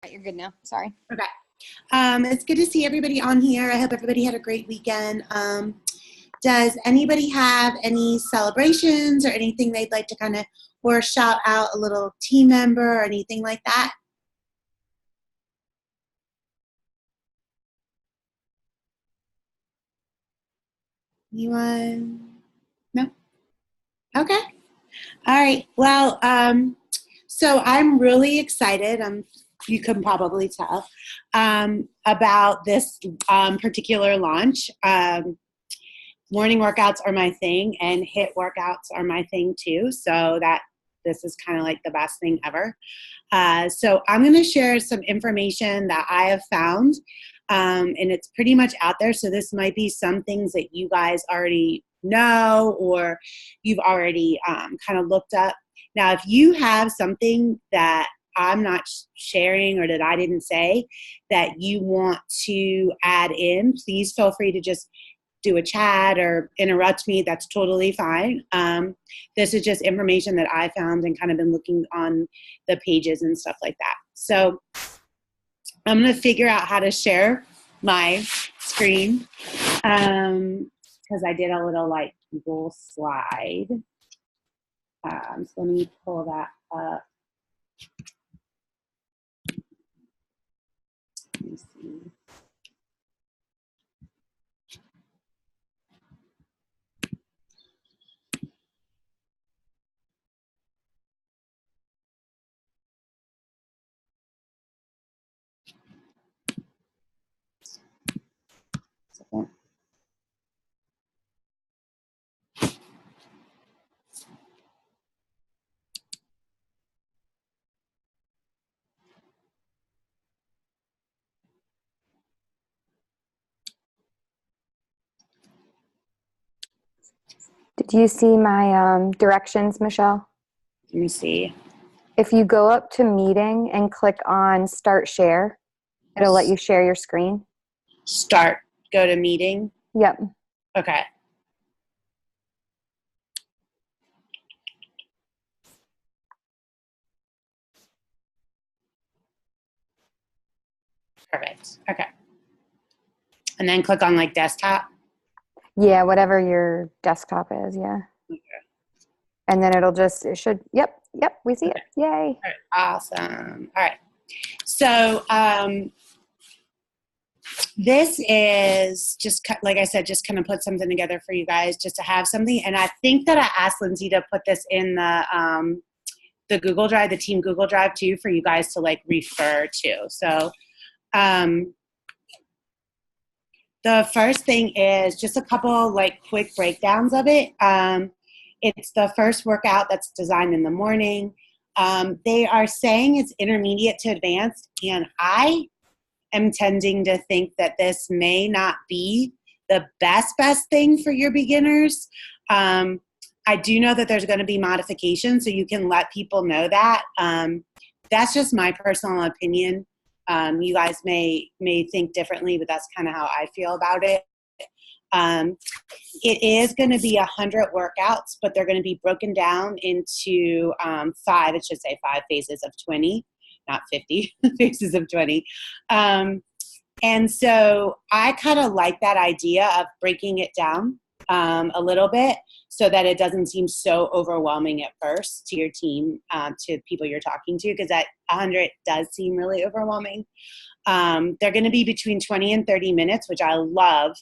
Right, you're good now. Sorry. Okay. It's good to see everybody on here. I hope everybody had a great weekend. Does anybody have any celebrations or anything they'd like to kind of, or shout out a little team member or anything like that? Anyone? No? Okay. All right. Well, so I'm really excited. You can probably tell about this particular launch. Morning workouts are my thing, and HIIT workouts are my thing too. So that this is kind of like the best thing ever. So I'm going to share some information that I have found, and it's pretty much out there. So this might be some things that you guys already know or you've already kind of looked up. Now, if you have something that I'm not sharing or that I didn't say that you want to add in, please feel free to just do a chat or interrupt me. That's totally fine. This is just information that I found and kind of been looking on the pages and stuff like that. So I'm going to figure out how to share my screen because I did a little like Google slide. So let me pull that up. Let me see. Did you see my directions, Michelle? Let me see. If you go up to meeting and click on start share, it'll let you share your screen. Start, go to meeting. Yep. Okay. Perfect. Okay. And then click on like desktop. Yeah, whatever your desktop is, yeah. Okay. And then it should, yep, we see it. Yay. All right. Awesome. All right. So this is just, like I said, just kind of put something together for you guys just to have something. And I think that I asked Lindsay to put this in the Google Drive, the team Google Drive too, for you guys to like refer to. So the first thing is just a couple like quick breakdowns of it. It's the first workout that's designed in the morning. They are saying it's intermediate to advanced, and I am tending to think that this may not be the best thing for your beginners. I do know that there's going to be modifications, so you can let people know that. That's just my personal opinion. You guys may think differently, but that's kind of how I feel about it. It is going to be 100 workouts, but they're going to be broken down into 5 phases of 20, not 50 phases of 20. And so I kind of like that idea of breaking it down a little bit so that it doesn't seem so overwhelming at first to your team, to people you're talking to, because that 100 does seem really overwhelming. They're going to be between 20 and 30 minutes, which I love.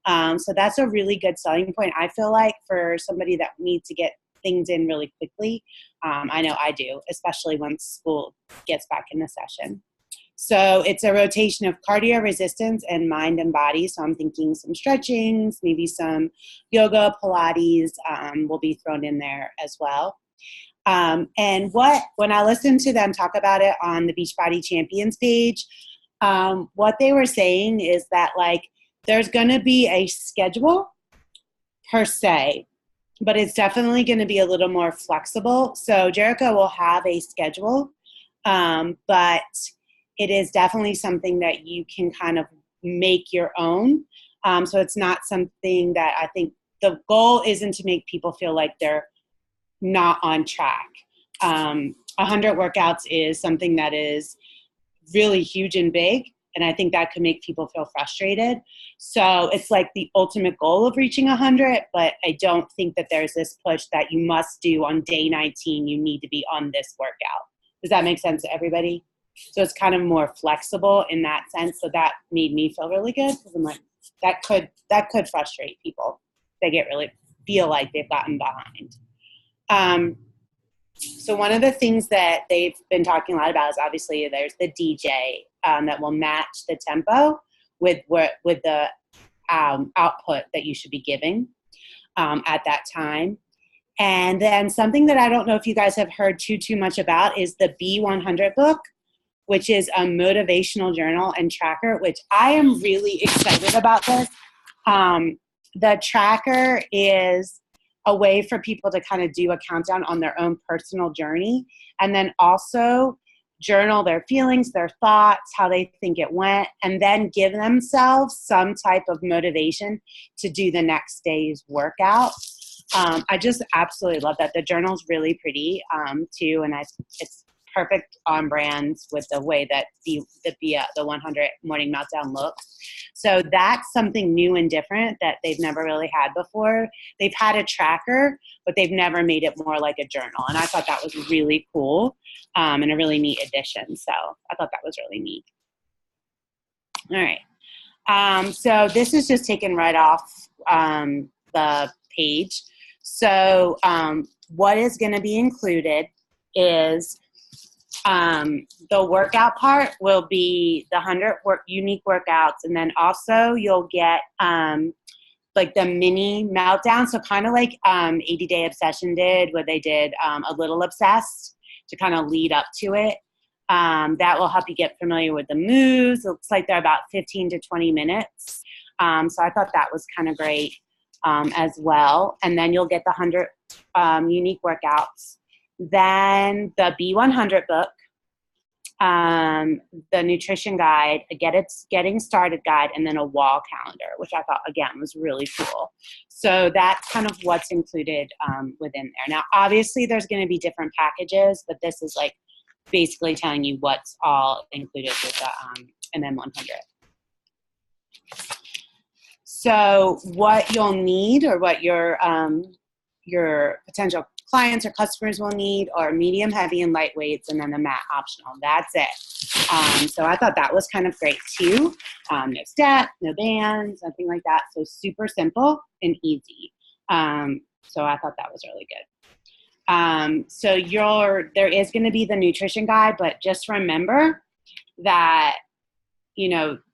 So that's a really good selling point, I feel like, for somebody that needs to get things in really quickly. I know I do, especially once school gets back in the session. So it's a rotation of cardio resistance and mind and body. So I'm thinking some stretchings, maybe some yoga, Pilates will be thrown in there as well. And when I listened to them talk about it on the Beachbody Champions page, what they were saying is that like there's going to be a schedule per se, but it's definitely going to be a little more flexible. So Jericho will have a schedule, but it is definitely something that you can kind of make your own. So it's not something that I think the goal isn't to make people feel like they're not on track. 100 workouts is something that is really huge and big. And I think that could make people feel frustrated. So it's like the ultimate goal of reaching 100, but I don't think that there's this push that you must do on day 19. You need to be on this workout. Does that make sense to everybody? So it's kind of more flexible in that sense. So that made me feel really good, because I'm like, that could frustrate people. They feel like they've gotten behind. So one of the things that they've been talking a lot about is obviously there's the DJ that will match the tempo with the output that you should be giving at that time. And then something that I don't know if you guys have heard too much about is the B100 book, which is a motivational journal and tracker, which I am really excited about this. The tracker is a way for people to kind of do a countdown on their own personal journey, and then also journal their feelings, their thoughts, how they think it went, and then give themselves some type of motivation to do the next day's workout. I just absolutely love that. The journal's really pretty too, and it's perfect on brand with the way that the 100 morning meltdown looks. So that's something new and different that they've never really had before. They've had a tracker, but they've never made it more like a journal. And I thought that was really cool and a really neat addition. So I thought that was really neat. All right. So this is just taken right off the page. So what is going to be included is the workout part will be the 100 unique workouts, and then also you'll get like the mini meltdown. So kind of like 80 Day Obsession did, where they did a little obsessed to kind of lead up to it. That will help you get familiar with the moves. It looks like they're about 15 to 20 minutes. So I thought that was kind of great as well. And then you'll get the 100 unique workouts. Then the B100 book, the nutrition guide, a getting started guide, and then a wall calendar, which I thought, again, was really cool. So that's kind of what's included within there. Now, obviously, there's going to be different packages, but this is like basically telling you what's all included with the MM100. So what you'll need, or what your potential clients or customers will need, are medium, heavy, and light weights, and then the mat optional. That's it. So I thought that was kind of great too. No steps, no bands, nothing like that. So super simple and easy. So I thought that was really good. So there is going to be the nutrition guide, but just remember that,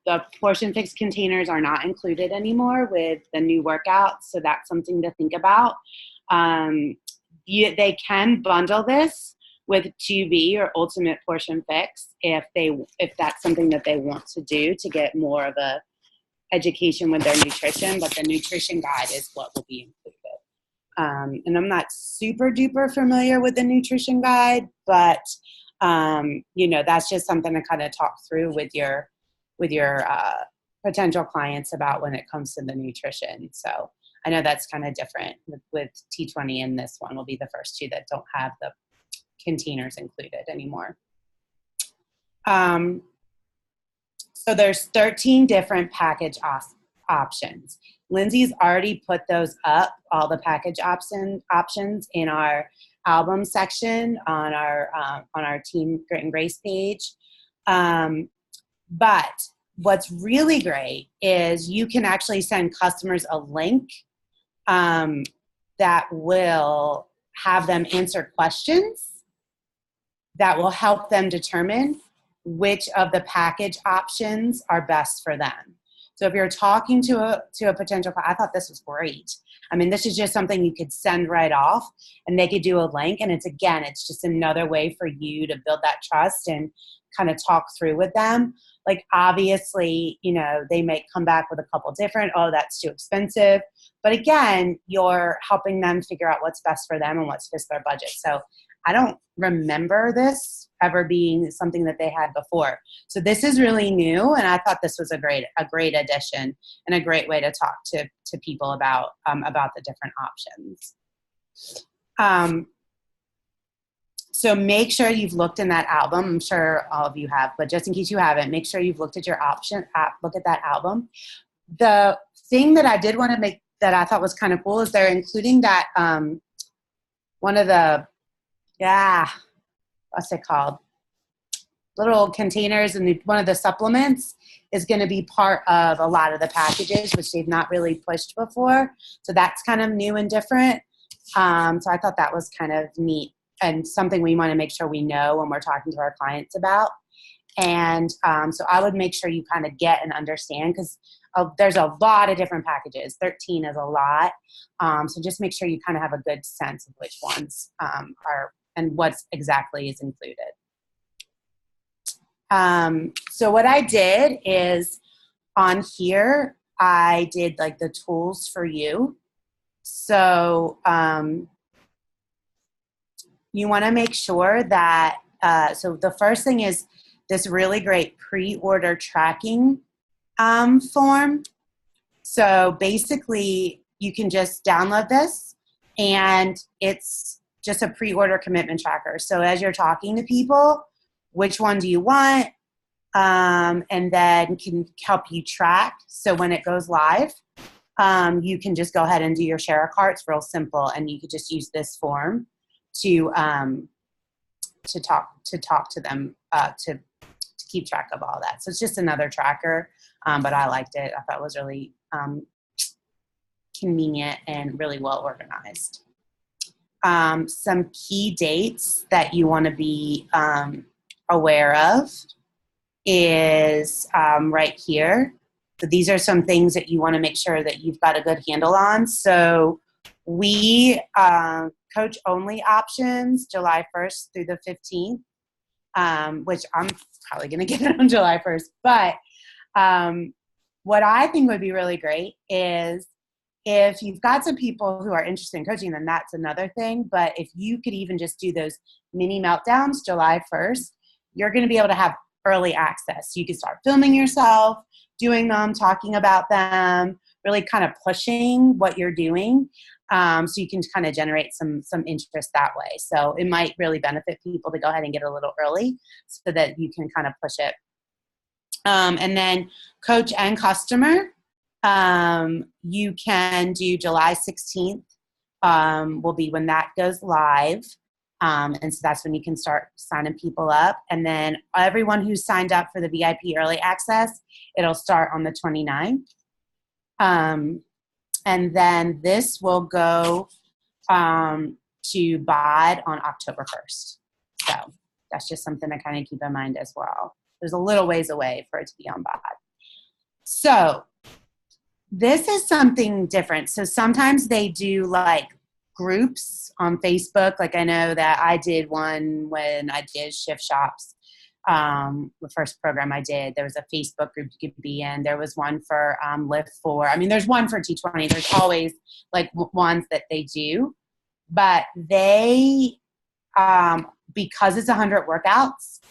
the portion fix containers are not included anymore with the new workouts. So that's something to think about. They can bundle this with 2B or Ultimate Portion Fix if that's something that they want to do to get more of a education with their nutrition. But the nutrition guide is what will be included. And I'm not super duper familiar with the nutrition guide, but that's just something to kind of talk through with your potential clients about when it comes to the nutrition. So I know that's kind of different with T20, and this one will be the first two that don't have the containers included anymore. So there's 13 different package options. Lindsay's already put those up, all the package options in our album section on our Team Grit and Grace page. But what's really great is you can actually send customers a link that will have them answer questions that will help them determine which of the package options are best for them. So if you're talking to a potential client, I thought this was great. I mean, this is just something you could send right off, and they could do a link. And it's just another way for you to build that trust and kind of talk through with them. Like, obviously, they may come back with a couple different, oh, that's too expensive. But again, you're helping them figure out what's best for them and what fits their budget. So I don't remember this ever being something that they had before. So this is really new, and I thought this was a great addition and a great way to talk to people about the different options. So make sure you've looked in that album. I'm sure all of you have, but just in case you haven't, make sure you've looked at your look at that album. The thing that I did want to make that I thought was kind of cool is they're including that one of the, what's it called? Little containers, and one of the supplements is going to be part of a lot of the packages, which they've not really pushed before. So that's kind of new and different. So I thought that was kind of neat and something we want to make sure we know when we're talking to our clients about. And so I would make sure you kind of get and understand, because there's a lot of different packages. 13 is a lot. So just make sure you kind of have a good sense of which ones are and what exactly is included. So what I did is on here, I did like the tools for you. So you want to make sure that, so the first thing is this really great pre-order tracking form. So basically you can just download this, and it's just a pre-order commitment tracker. So as you're talking to people, which one do you want? And then can help you track. So when it goes live, you can just go ahead and do your share a cart. It's real simple, and you could just use this form to talk to them to keep track of all that. So it's just another tracker, but I liked it. I thought it was really convenient and really well organized. Some key dates that you want to be aware of is right here. So these are some things that you want to make sure that you've got a good handle on. So we coach only options July 1st through the 15th, which I'm probably going to get it on July 1st. But what I think would be really great is if you've got some people who are interested in coaching, then that's another thing. But if you could even just do those mini meltdowns July 1st, you're going to be able to have early access. So you can start filming yourself, doing them, talking about them, really kind of pushing what you're doing. So you can kind of generate some interest that way. So it might really benefit people to go ahead and get a little early so that you can kind of push it. And then coach and customer, you can do July 16th will be when that goes live. And so that's when you can start signing people up. And then everyone who's signed up for the VIP early access, it'll start on the 29th. And then this will go to BOD on October 1st. So that's just something to kind of keep in mind as well. There's a little ways away for it to be on BOD. So this is something different. So sometimes they do like groups on Facebook. Like I know that I did one when I did Shift Shops. The first program I did, there was a Facebook group you could be in. There was one for Lift 4. I mean, there's one for T20. There's always like ones that they do. But they, because it's 100 workouts,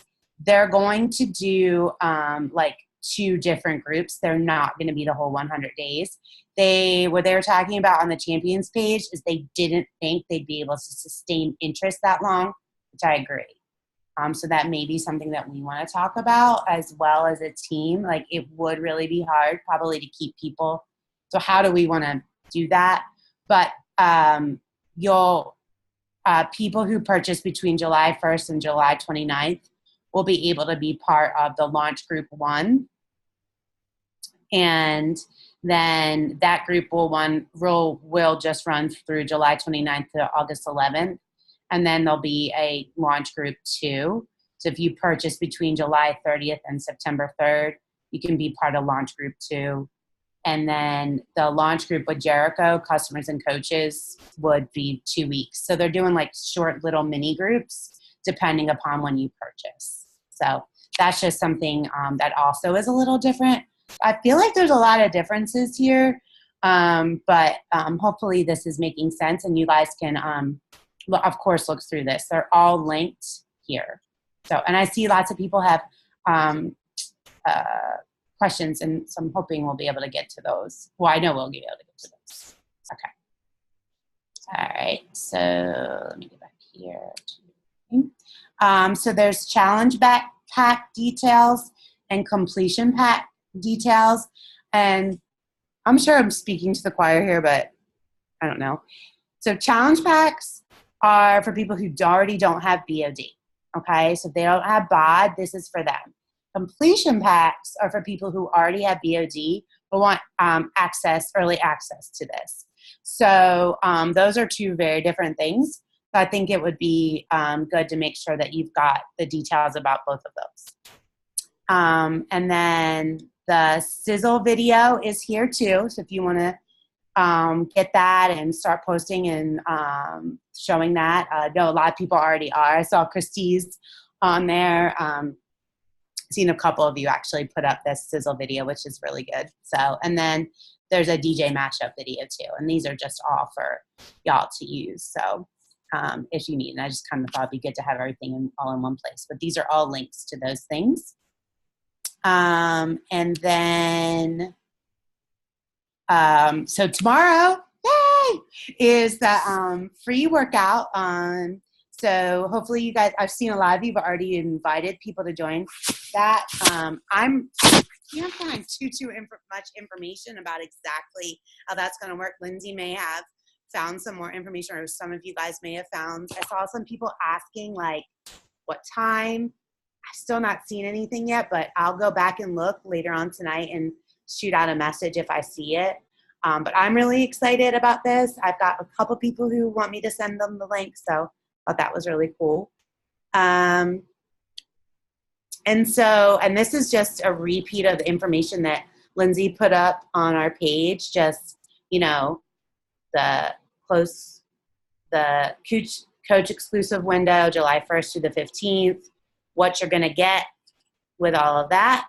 they're going to do like 2 different groups. They're not going to be the whole 100 days. What they were talking about on the champions page is they didn't think they'd be able to sustain interest that long, which I agree. So that may be something that we want to talk about as well as a team. Like it would really be hard probably to keep people. So how do we want to do that? But people who purchase between July 1st and July 29th will be able to be part of the launch group 1. And then that group will just run through July 29th to August 11th. And then there'll be a launch group 2. So if you purchase between July 30th and September 3rd, you can be part of launch group 2. And then the launch group with Jericho, customers and coaches, would be 2 weeks. So they're doing like short little mini groups depending upon when you purchase. So that's just something that also is a little different. I feel like there's a lot of differences here, but hopefully this is making sense and you guys can, of course, look through this. They're all linked here. So, and I see lots of people have questions, and so I'm hoping we'll be able to get to those. Well, I know we'll be able to get to those. Okay. All right. So let me get back here. So there's challenge pack details and completion pack details. And I'm sure I'm speaking to the choir here, but I don't know. So challenge packs are for people who already don't have BOD. Okay, so if they don't have BOD, this is for them. Completion packs are for people who already have BOD but want early access to this. So those are two very different things. So I think it would be good to make sure that you've got the details about both of those. And then the sizzle video is here too. So if you want to get that and start posting and showing that. I know a lot of people already are. I saw Christie's on there. Seen a couple of you actually put up this sizzle video, which is really good. So, and then there's a DJ mashup video too. And these are just all for y'all to use. So if you need, and I just kind of thought it'd be good to have everything all in one place. But these are all links to those things. And then, so tomorrow, yay, is the free workout. So hopefully you guys, I've seen a lot of you have already invited people to join that. I'm can't find too much information about exactly how that's going to work. Lindsay may have found some more information, or some of you guys may have found. I saw some people asking like what time. I've still not seen anything yet, but I'll go back and look later on tonight and shoot out a message if I see it. But I'm really excited about this. I've got a couple people who want me to send them the link, so I thought that was really cool. And this is just a repeat of the information that Lindsay put up on our page, just, you know, the coach exclusive window, July 1st through the 15th, what you're going to get with all of that.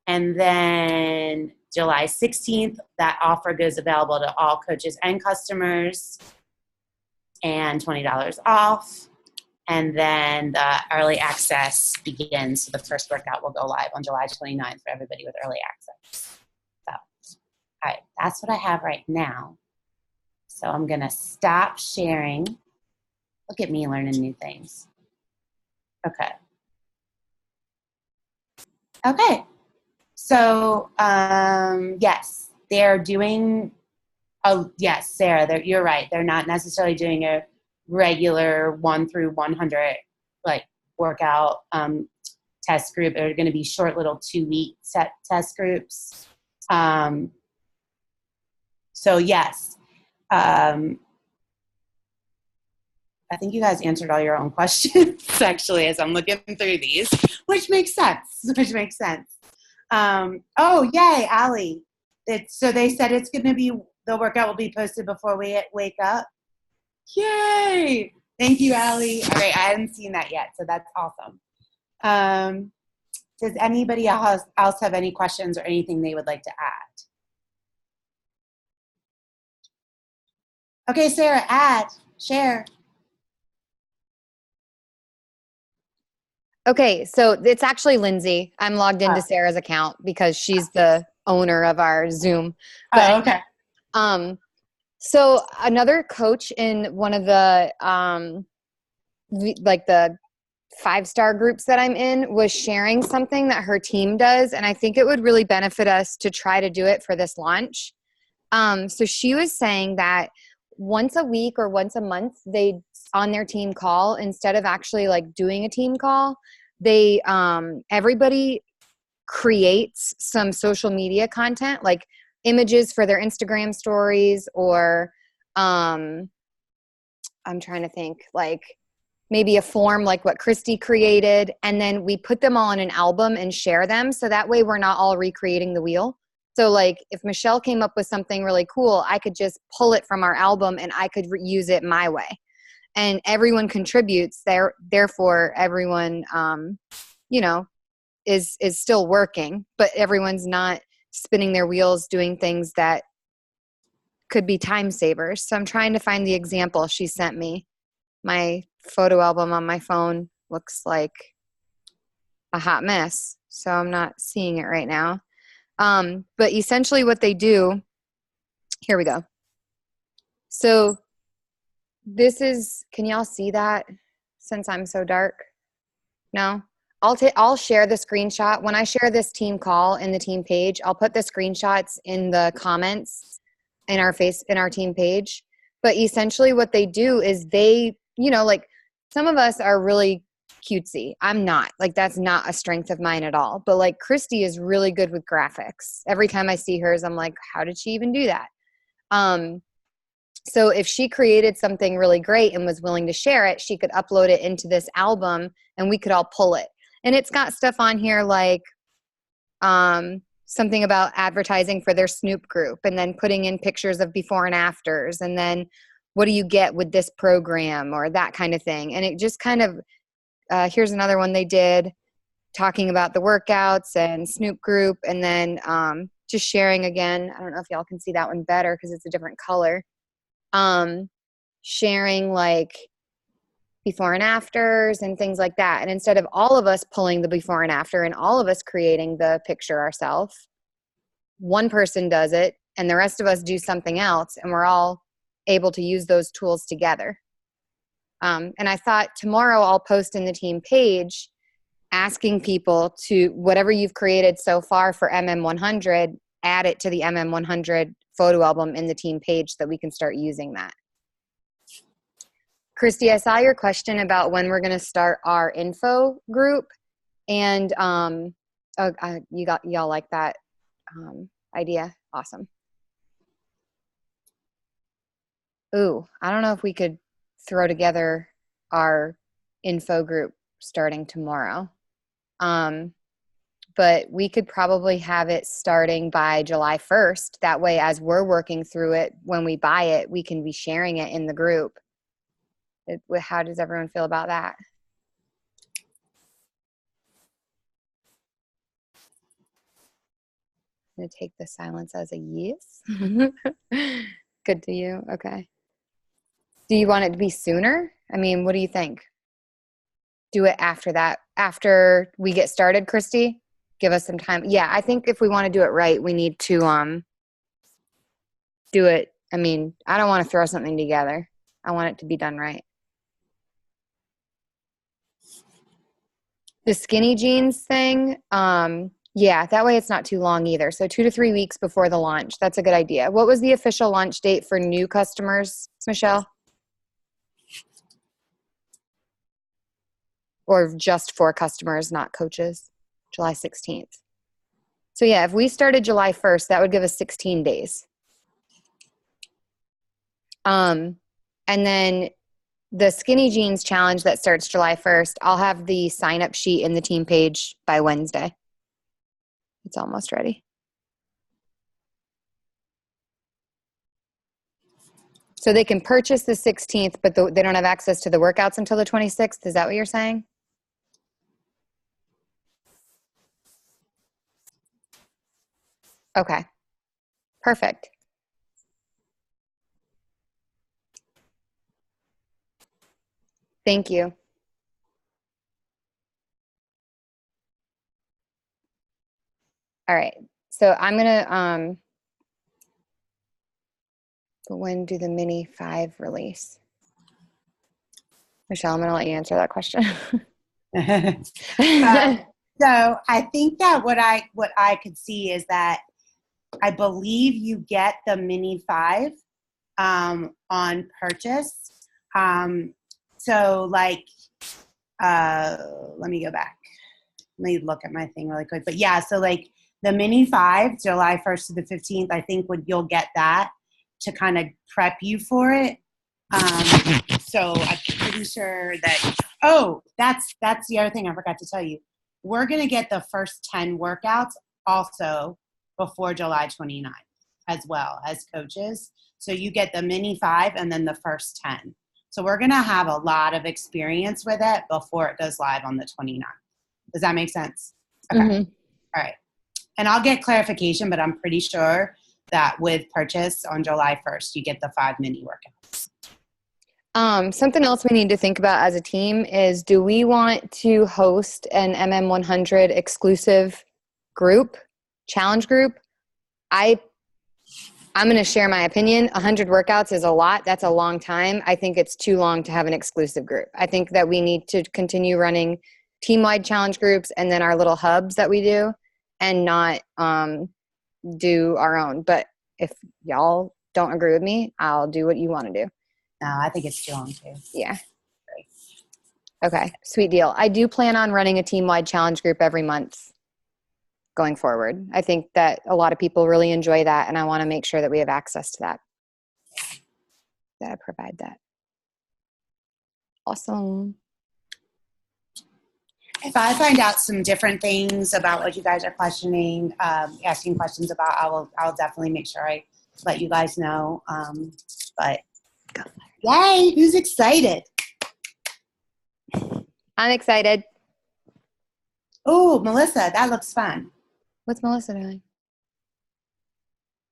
And then July 16th, that offer goes available to all coaches and customers, and $20 off. And then the early access begins. So the first workout will go live on July 29th for everybody with early access. So, all right, that's what I have right now. So I'm going to stop sharing. Look at me learning new things. Okay. Okay. So, yes, they're doing, yes, Sarah, you're right. They're not necessarily doing a regular 1 through 100 like workout test group. They're going to be short little 2-week set test groups. So yes, I think you guys answered all your own questions actually as I'm looking through these, which makes sense. Oh, yay, Allie. So they said it's going to be, the workout will be posted before we wake up. Yay! Thank you, Allie. All right, I haven't seen that yet, so that's awesome. Does anybody else have any questions or anything they would like to add? Okay, Sarah, share. Okay, so it's actually Lindsay. I'm logged into Sarah's account because she's the owner of our Zoom. But, okay. So another coach in one of the the 5-star groups that I'm in was sharing something that her team does, and I think it would really benefit us to try to do it for this launch. So she was saying that once a week or once a month, they on their team call, instead of actually like doing a team call, they everybody creates some social media content, like images for their Instagram stories, or I'm trying to think, like maybe a form like what Christy created, and then we put them all in an album and share them, so that way we're not all recreating the wheel. So like if Michelle came up with something really cool, I could just pull it from our album and I could use it my way. And everyone contributes there, therefore everyone is still working, but everyone's not spinning their wheels doing things that could be time savers. So I'm trying to find the example she sent me. My photo album on my phone looks like a hot mess, so I'm not seeing it right now. But essentially what they do, here we go. So this is, can y'all see that? since I'm so dark? No? I'll share the screenshot. When I share this team call in the team page, I'll put the screenshots in the comments in our team page. But essentially what they do is they, like some of us are really cutesy. I'm not. Like that's not a strength of mine at all. But like Christy is really good with graphics. Every time I see hers, I'm like, how did she even do that? So if she created something really great and was willing to share it, she could upload it into this album and we could all pull it. And it's got stuff on here like something about advertising for their Snoop group and then putting in pictures of before and afters. And then what do you get with this program or that kind of thing. And it just kind of, here's another one they did talking about the workouts and Snoop group. And then just sharing again. I don't know if y'all can see that one better because it's a different color. Sharing like before and afters and things like that. And instead of all of us pulling the before and after and all of us creating the picture ourselves, one person does it and the rest of us do something else and we're all able to use those tools together. And I thought tomorrow I'll post in the team page asking people to, whatever you've created so far for MM100, add it to the MM100 photo album in the team page so that we can start using that. Christy, I saw your question about when we're going to start our info group, and y'all like that idea? Awesome. Ooh, I don't know if we could throw together our info group starting tomorrow, but we could probably have it starting by July 1st. That way, as we're working through it, when we buy it, we can be sharing it in the group. How does everyone feel about that? I'm going to take the silence as a yes. Good to you? Okay. Do you want it to be sooner? I mean, what do you think? Do it after that. After we get started, Christy? Give us some time. Yeah, I think if we want to do it right, we need to do it. I mean, I don't want to throw something together. I want it to be done right. The skinny jeans thing, yeah, that way it's not too long either. So 2 to 3 weeks before the launch. That's a good idea. What was the official launch date for new customers, Michelle? Or just for customers, not coaches? July 16th. So yeah, if we started July 1st, that would give us 16 days. And then the skinny jeans challenge that starts July 1st, I'll have the sign up sheet in the team page by Wednesday. It's almost ready. So they can purchase the 16th, but they don't have access to the workouts until the 26th. Is that what you're saying? Okay. Perfect. Thank you. All right. So I'm going to, when do the Mini 5 release? Michelle, I'm going to let you answer that question. So I think that what I could see is that I believe you get the Mini 5 on purchase. So like, let me go back. Let me look at my thing really quick. But yeah, so like the Mini 5, July 1st to the 15th, I think you'll get that to kind of prep you for it. So I'm pretty sure that, that's the other thing I forgot to tell you. We're going to get the first 10 workouts also before July 29th as well as coaches. So you get the Mini 5 and then the first 10. So we're going to have a lot of experience with it before it goes live on the 29th. Does that make sense? Okay. Mm-hmm. All right. And I'll get clarification, but I'm pretty sure that with purchase on July 1st, you get the 5 mini workouts. Something else we need to think about as a team is, do we want to host an MM100 exclusive group, challenge group? I I'm going to share my opinion. 100 workouts is a lot. That's a long time. I think it's too long to have an exclusive group. I think that we need to continue running team-wide challenge groups and then our little hubs that we do, and not do our own. But if y'all don't agree with me, I'll do what you want to do. No, I think it's too long too. Yeah. Okay, sweet deal. I do plan on running a team-wide challenge group every month going forward. I think that a lot of people really enjoy that, and I want to make sure that we have access to that I provide that. Awesome. If I find out some different things about what you guys are questioning, asking questions about, I'll definitely make sure I let you guys know. But yay, who's excited? I'm excited. Oh, Melissa, that looks fun. What's Melissa doing?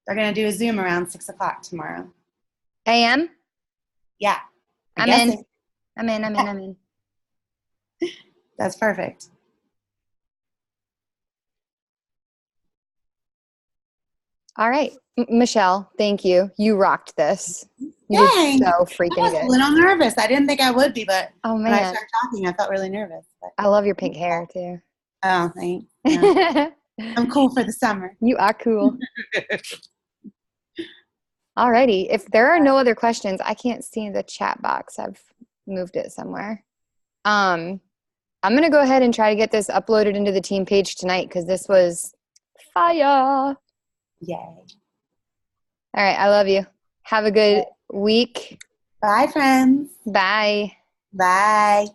They're going to do a Zoom around 6 o'clock tomorrow. AM? Yeah. I'm in. That's perfect. All right. Michelle, thank you. You rocked this. You Yay. did so freaking I was good. a little nervous. I didn't think I would be, but Oh, man. when I started talking, I felt really nervous. But. I love your pink hair, too. Oh, thanks. Yeah. I'm cool for the summer. You are cool. Alrighty. If there are no other questions, I can't see the chat box. I've moved it somewhere. I'm going to go ahead and try to get this uploaded into the team page tonight because this was fire. Yay. All right. I love you. Have a good week. Bye, friends. Bye. Bye.